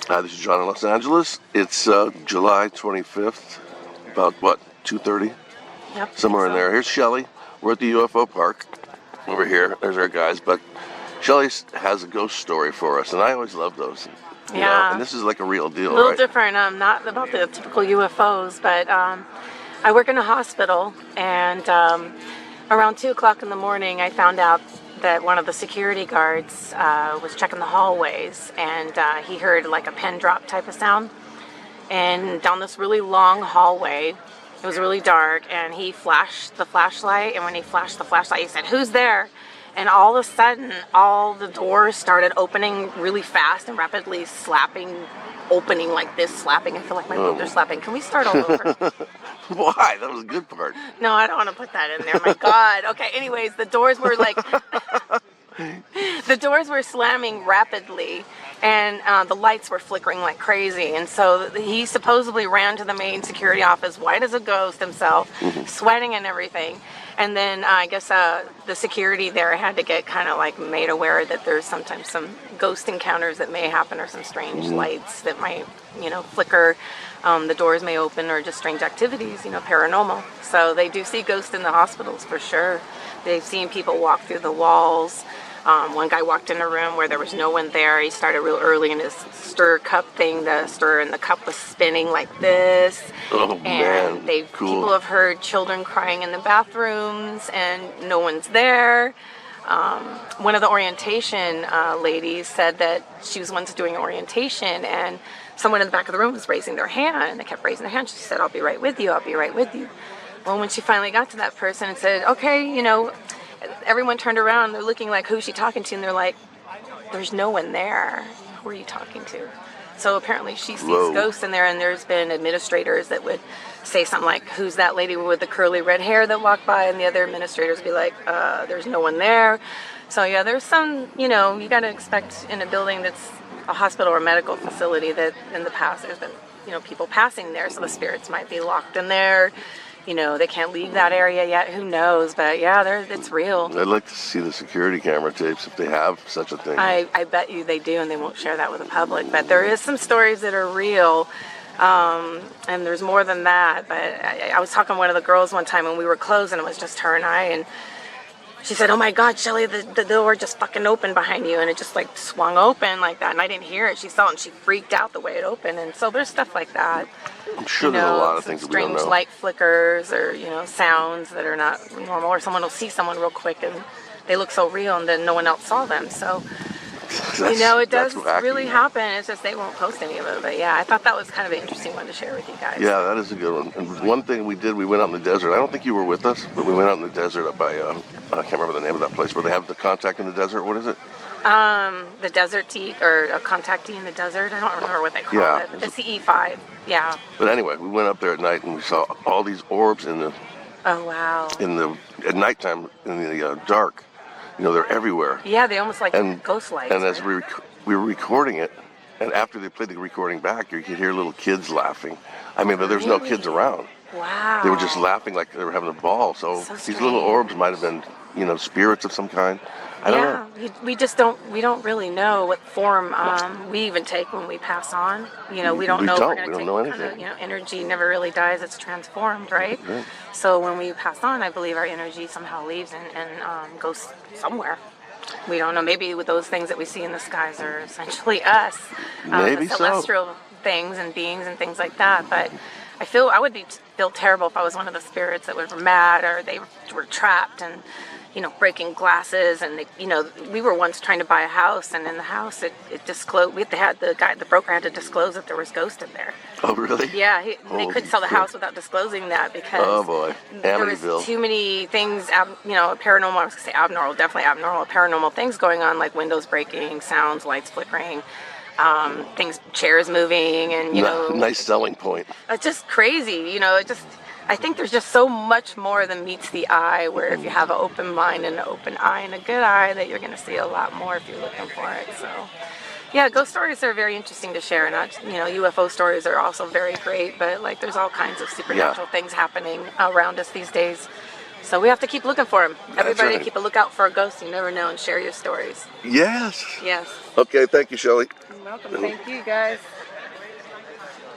Hi, this is John in Los Angeles. It's July 25th, about what, 2:30? Yep. Somewhere in there. Here's Shelly. We're at the UFO park over here. There's our guys. But Shelly has a ghost story for us, and I always love those. You know, and this is like a real deal, a little right? different. Not about the typical UFOs, but I work in a hospital, and around 2 o'clock in the morning, I found out that one of the security guards was checking the hallways, and he heard like a pin drop type of sound. And down this really long hallway, it was really dark, and he flashed the flashlight, and when he flashed the flashlight, he said, "Who's there?" And all of a sudden, all the doors started opening really fast and rapidly opening like this, slapping. I feel like my boobs are slapping. Can we start all over? Why? That was a good part. No, I don't want to put that in there. My God. Okay, anyways, the doors were like... The doors were slamming rapidly, and the lights were flickering like crazy. And so he supposedly ran to the main security office, white as a ghost himself, sweating and everything. And then I guess the security there had to get kind of like made aware that there's sometimes some ghost encounters that may happen, or some strange lights that might, flicker. The doors may open, or just strange activities, paranormal. So they do see ghosts in the hospitals for sure. They've seen people walk through the walls. One guy walked in a room where there was no one there. He started real early in his stir cup thing. The stir in the cup was spinning like this. Oh, and man. Cool. People have heard children crying in the bathrooms, and no one's there. One of the orientation ladies said that she was once doing orientation, and someone in the back of the room was raising their hand, and they kept raising their hand. She said, "I'll be right with you. I'll be right with you." Well, when she finally got to that person and said, "Okay, everyone turned around, they're looking like, who's she talking to?" And they're like, "There's no one there. Who are you talking to?" So apparently she sees ghosts in there, and there's been administrators that would say something like, "Who's that lady with the curly red hair that walked by?" And the other administrators would be like, "There's no one there." So yeah, there's some, you got to expect in a building that's a hospital or medical facility that in the past there's been, people passing there, so the spirits might be locked in there. They can't leave that area yet. Who knows? But yeah, it's real. I'd like to see the security camera tapes if they have such a thing. I bet you they do, and they won't share that with the public. But there is some stories that are real, and there's more than that. But I was talking to one of the girls one time when we were closed, and it was just her and I, and she said, "Oh my God, Shelly, the door just fucking opened behind you," and it just like swung open like that, and I didn't hear it. She saw it, and she freaked out the way it opened. And so there's stuff like that. I'm sure there's a lot of things that we don't know. Strange light flickers, or sounds that are not normal, or someone will see someone real quick and they look so real, and then no one else saw them. So it does really happen. It's just they won't post any of it. But yeah, I thought that was kind of an interesting one to share with you guys. Yeah, that is a good one. And one thing we did, we went out in the desert. I don't think you were with us, but we went out in the desert up by, I can't remember the name of that place, where they have the contact in the desert. What is it? The desert tea, or a contactee in the desert. I don't remember what they call it. But it's the E5. Yeah. But anyway, we went up there at night, and we saw all these orbs in the... Oh, wow. At nighttime, in the dark. They're everywhere. Yeah, they almost like ghost lights. And as we were recording it, and after they played the recording back, you could hear little kids laughing. I mean, but there's no kids around. Wow. They were just laughing like they were having a ball. So these little orbs might have been, spirits of some kind. I don't know. We don't really know what form we even take when we pass on. We don't know if we're going to take know anything. energy never really dies, it's transformed, right? Right. So when we pass on, I believe our energy somehow leaves and goes somewhere. We don't know. Maybe with those things that we see in the skies are essentially us. Maybe the celestial things and beings and things like that. But I would feel terrible if I was one of the spirits that were mad, or they were trapped and breaking glasses, and we were once trying to buy a house, and in the house it disclosed. The broker had to disclose that there was ghosts in there. Oh, really? Yeah, they couldn't sell the house without disclosing that, because there was too many things, paranormal. I was gonna say abnormal, definitely abnormal, paranormal things going on, like windows breaking, sounds, lights flickering, chairs moving, and nice selling point. It's just crazy, I think there's just so much more than meets the eye, where if you have an open mind and an open eye and a good eye, that you're going to see a lot more if you're looking for it. So yeah, ghost stories are very interesting to share. Not, UFO stories are also very great, but there's all kinds of supernatural things happening around us these days. So we have to keep looking for them. Everybody right. keep a lookout for a ghost. You never know, and share your stories. Yes. Yes. Okay, thank you, Shelly. You're welcome. Thank you, guys.